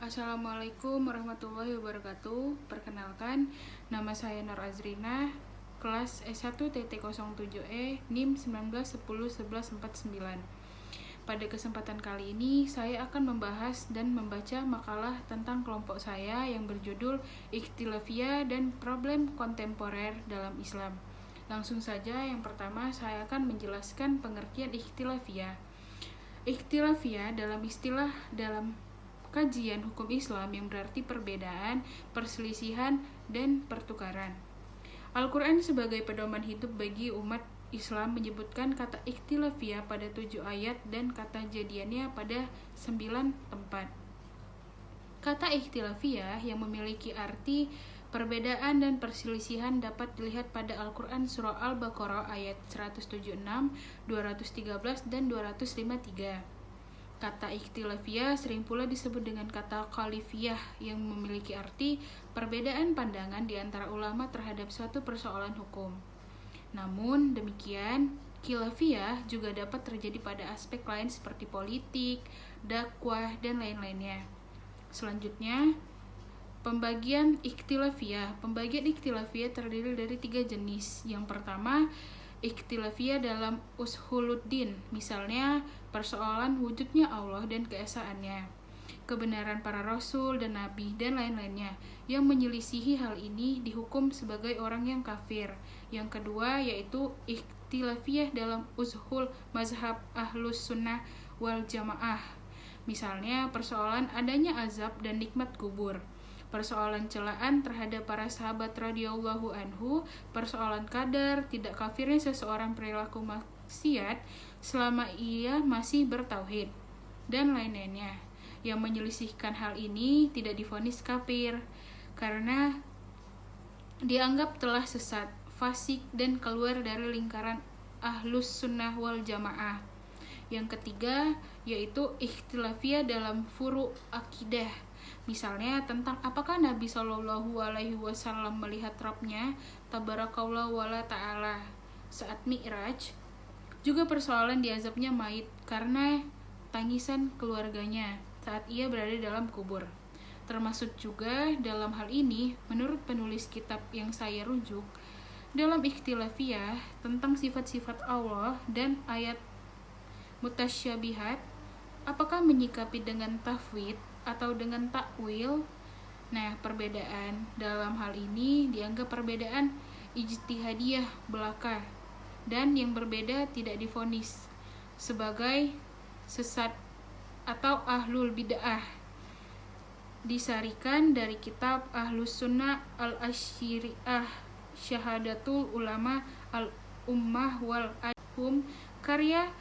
Assalamualaikum warahmatullahi wabarakatuh. Perkenalkan, nama saya Nur Azrina, kelas S1-07E, NIM 19101149. Pada kesempatan kali ini, saya akan membahas dan membaca makalah tentang kelompok saya yang berjudul Ikhtilafiyah dan Problem Kontemporer dalam Islam. Langsung saja, yang pertama saya akan menjelaskan pengertian ikhtilafiyah. Ikhtilafiyah dalam kajian hukum Islam yang berarti perbedaan, perselisihan, dan pertukaran. Al-Quran sebagai pedoman hidup bagi umat Islam menyebutkan kata ikhtilafiyah pada 7 ayat dan kata jadiannya pada 9 tempat. Kata ikhtilafiyah yang memiliki arti perbedaan dan perselisihan dapat dilihat pada Al-Quran Surah Al-Baqarah ayat 176, 213, dan 253. Kata ikhtilafiyah sering pula disebut dengan kata khalifiyah yang memiliki arti perbedaan pandangan di antara ulama terhadap suatu persoalan hukum. Namun demikian, khilafiyah juga dapat terjadi pada aspek lain seperti politik, dakwah, dan lain-lainnya. Selanjutnya, pembagian ikhtilafiyah. Pembagian ikhtilafiyah terdiri dari 3 jenis. Yang pertama, ikhtilafiyah dalam ushuluddin, misalnya persoalan wujudnya Allah dan keesaannya, kebenaran para rasul dan nabi, dan lain-lainnya. Yang menyelisihi hal ini dihukum sebagai orang yang kafir. Yang kedua yaitu ikhtilafiyah dalam ushul mazhab ahlus sunnah wal jamaah, misalnya persoalan adanya azab dan nikmat kubur, persoalan celaan terhadap para sahabat radhiyallahu anhu, persoalan kadar tidak kafirnya seseorang perilaku maksiat selama ia masih bertauhid, dan lain-lainnya. Yang menyelisihkan hal ini tidak divonis kafir karena dianggap telah sesat, fasik, dan keluar dari lingkaran ahlus sunnah wal jamaah. Yang ketiga yaitu ikhtilafiyah dalam furu akidah, misalnya tentang apakah Nabi Shallallahu Alaihi Wasallam melihat Rabb-nya Tabarakallah wala ta'ala saat Mi'raj, juga persoalan diazabnya mayit karena tangisan keluarganya saat ia berada dalam kubur. Termasuk juga dalam hal ini, menurut penulis kitab yang saya rujuk, dalam ikhtilafiyah tentang sifat-sifat Allah dan ayat mutasyabihat, apakah menyikapi dengan tafwid atau dengan takwil. Nah, perbedaan dalam hal ini dianggap perbedaan ijtihadiyah belaka, dan yang berbeda tidak divonis sebagai sesat atau ahlul bid'ah. Disarikan dari kitab Ahlus Sunnah Al-Asyri'ah Syahadatul Ulama Al-Ummah wal Adhum, karya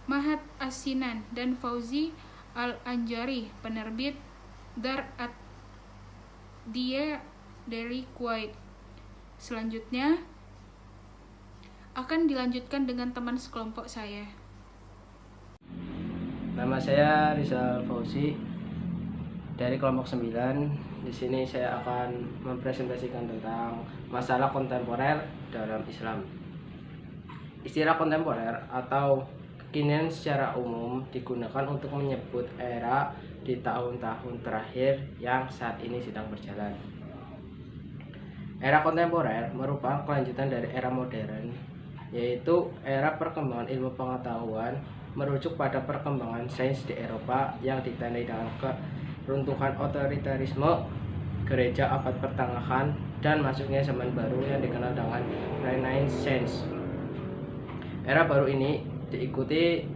Mahat Asinan dan Fauzi Al-Anjari, penerbit Dar ad-Dia dari Kuwait. Selanjutnya akan dilanjutkan dengan teman sekelompok saya. Nama saya Rizal Fauzi dari kelompok 9. Di sini saya akan mempresentasikan tentang masalah kontemporer dalam Islam. Istilah kontemporer atau kekinian secara umum digunakan untuk menyebut era di tahun-tahun terakhir yang saat ini sedang berjalan. Era kontemporer merupakan kelanjutan dari era modern, yaitu era perkembangan ilmu pengetahuan merujuk pada perkembangan sains di Eropa yang ditandai dengan keruntuhan otoritarisme gereja abad pertengahan dan masuknya zaman baru yang dikenal dengan Renaissance. Era baru ini diikuti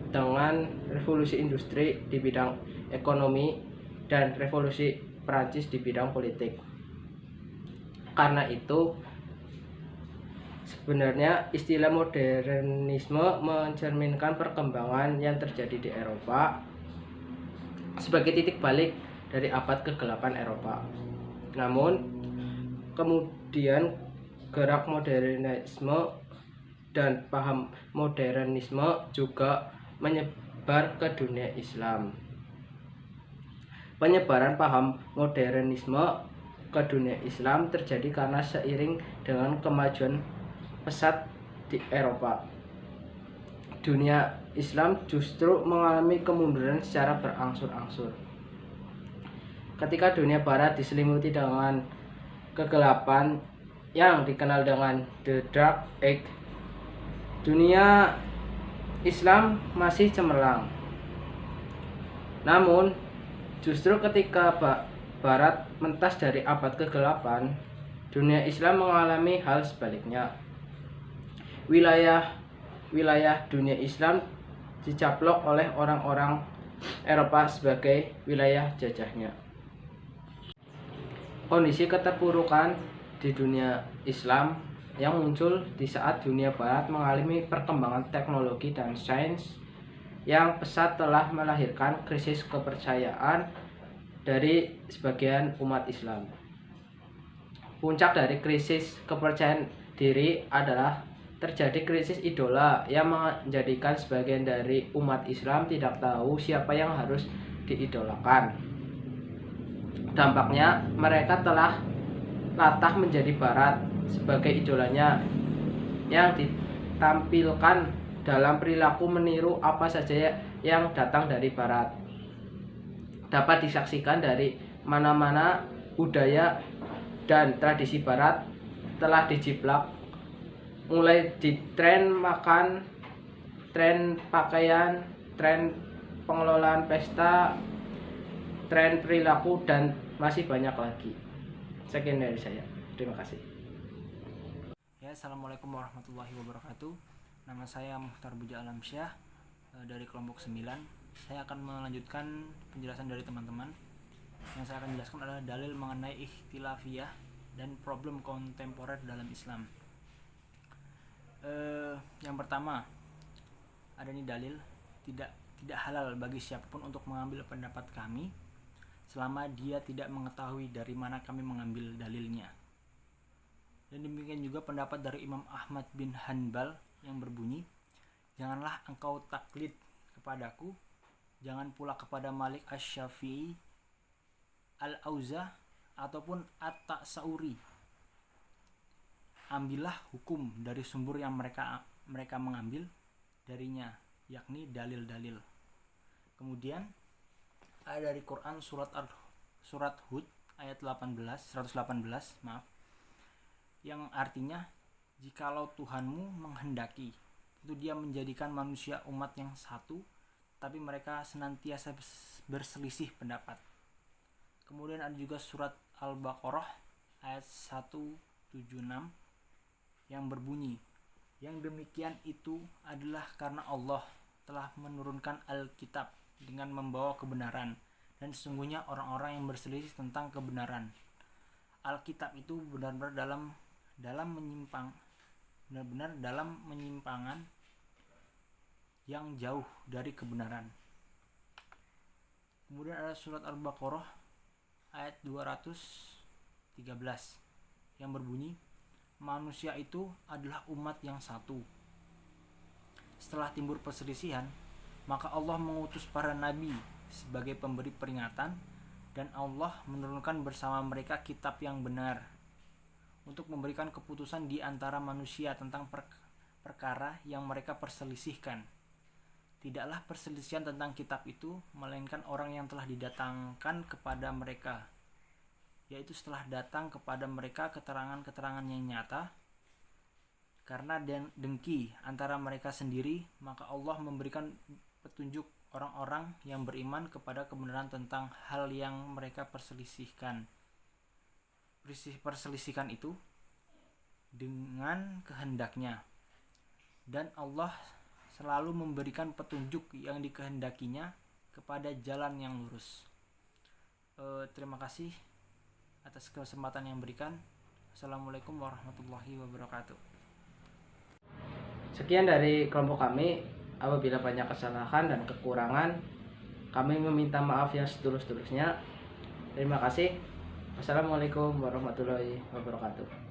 dengan revolusi industri di bidang ekonomi dan revolusi Prancis di bidang politik. Karena itu, sebenarnya istilah modernisme mencerminkan perkembangan yang terjadi di Eropa sebagai titik balik dari abad ke-8 Eropa. Namun, kemudian gerak modernisme dan paham modernisme juga menyebar ke dunia Islam. Penyebaran paham modernisme ke dunia Islam terjadi karena seiring dengan kemajuan pesat di Eropa, dunia Islam justru mengalami kemunduran secara berangsur-angsur. Ketika dunia barat diselimuti dengan kegelapan yang dikenal dengan The Dark Age, dunia Islam masih cemerlang. Namun, justru ketika Barat mentas dari abad ke-8, dunia Islam mengalami hal sebaliknya. Wilayah dunia Islam dicaplok oleh orang-orang Eropa sebagai wilayah jajahnya. Kondisi keterpurukan di dunia Islam yang muncul di saat dunia Barat mengalami perkembangan teknologi dan sains yang pesat telah melahirkan krisis kepercayaan dari sebagian umat Islam. Puncak dari krisis kepercayaan diri adalah terjadi krisis idola yang menjadikan sebagian dari umat Islam tidak tahu siapa yang harus diidolakan. Dampaknya, mereka telah latah menjadi Barat sebagai idolanya yang ditampilkan dalam perilaku meniru apa saja yang datang dari Barat. Dapat disaksikan dari mana-mana budaya dan tradisi Barat telah dijiplak, mulai di tren makan, tren pakaian, tren pengelolaan pesta, tren perilaku, dan masih banyak lagi. Sekian dari saya. Terima kasih. Ya, assalamualaikum warahmatullahi wabarakatuh. Nama saya Muhtar Buja Alamsyah dari kelompok 9. Saya akan melanjutkan penjelasan dari teman-teman. Yang saya akan jelaskan adalah dalil mengenai ikhtilafiyah dan problem kontemporer dalam Islam. Yang pertama, ada nih dalil, tidak halal bagi siapapun untuk mengambil pendapat kami selama dia tidak mengetahui dari mana kami mengambil dalilnya. Dan demikian juga pendapat dari Imam Ahmad bin Hanbal yang berbunyi, janganlah engkau taklid kepadaku, jangan pula kepada Malik Asy-Syafi'i, Al-Auza ataupun At-Ta'sauri. Ambillah hukum dari sumber yang mereka mengambil darinya, yakni dalil-dalil. Kemudian ada dari Quran surat Hud ayat 118, yang artinya, jikalau Tuhanmu menghendaki, tentu Dia menjadikan manusia umat yang satu, tapi mereka senantiasa berselisih pendapat. Kemudian ada juga surat Al-Baqarah ayat 176 yang berbunyi, yang demikian itu adalah karena Allah telah menurunkan Alkitab dengan membawa kebenaran, dan sesungguhnya orang-orang yang berselisih tentang kebenaran. Alkitab itu benar-benar dalam menyimpangan yang jauh dari kebenaran. Kemudian ada surat Al-Baqarah ayat 213 yang berbunyi, manusia itu adalah umat yang satu. Setelah timbul perselisihan, maka Allah mengutus para nabi sebagai pemberi peringatan, dan Allah menurunkan bersama mereka kitab yang benar untuk memberikan keputusan di antara manusia tentang perkara yang mereka perselisihkan. Tidaklah perselisihan tentang kitab itu melainkan orang yang telah didatangkan kepada mereka, yaitu setelah datang kepada mereka keterangan-keterangan yang nyata. Karena dengki antara mereka sendiri, maka Allah memberikan petunjuk orang-orang yang beriman kepada kebenaran tentang hal yang mereka perselisihkan. Perselisihan itu dengan kehendaknya, dan Allah selalu memberikan petunjuk yang dikehendakinya kepada jalan yang lurus. Terima kasih atas kesempatan yang berikan. Assalamualaikum warahmatullahi wabarakatuh. Sekian dari kelompok kami. Apabila banyak kesalahan dan kekurangan, kami meminta maaf yang setulus-tulusnya. Terima kasih. Wassalamualaikum warahmatullahi wabarakatuh.